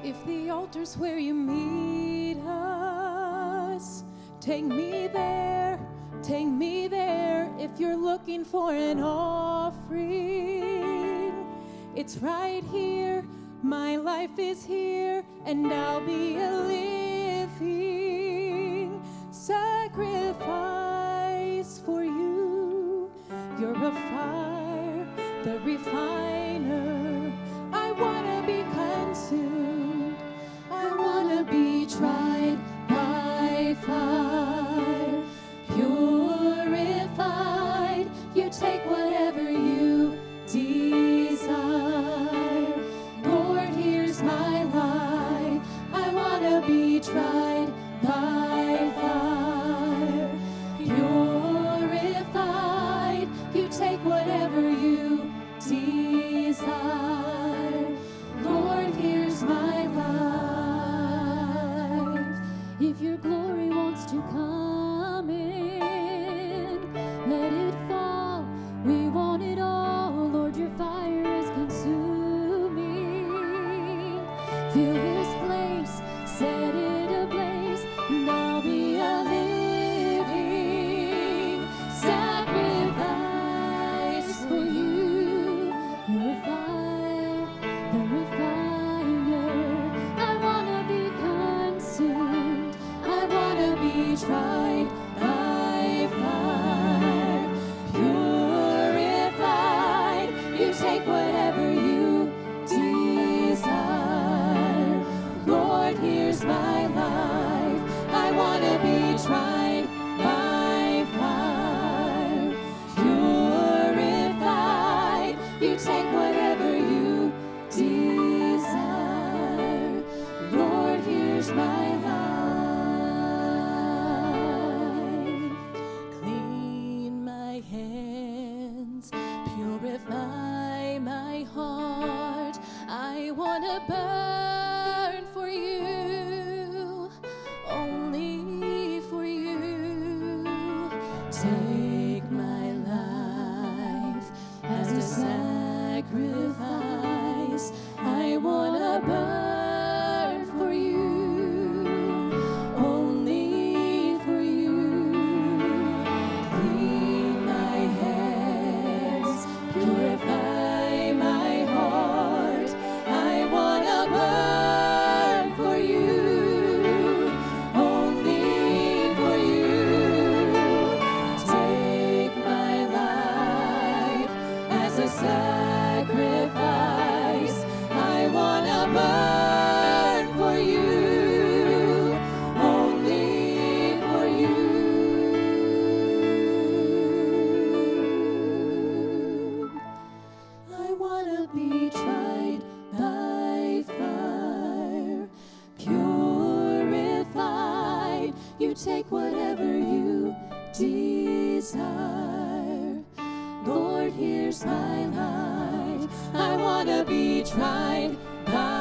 If the altar's where you meet us, take me there, take me there. If you're looking for an offering, it's right here. My life is here, and I'll be a living sacrifice for you. You're a fire, the refiner. I wanna be consumed. I wanna be tried by fire, purified. You take whatever you desire. Lord, here's my life. I wanna be tried by fire, purified. You take whatever you desire. Lord, here's my life. If your glory wants to come in, let it fall. We want it all. Lord, your fire is consuming. Fill this place, set it ablaze, and I'll be a living sacrifice for you. You're a fire, the refiner. I wanna be consumed. I wanna be tried by fire, purified. You take whatever you desire. Lord, here's my life. I wanna be tried by fire, purified. You take whatever you desire. Lord, here's my life. Clean my hands, purify my heart. I wanna burn for you, only for you. Take my life as a sacrifice. I wanna burn for you, only for you. Clean my hands, purify my heart. I wanna burn for you, only for you. Take my life as a sacrifice. I wanna burn for you, only for you. I wanna be tried by fire, purified. You take whatever you desire. Lord, here's my life. I wanna be tried by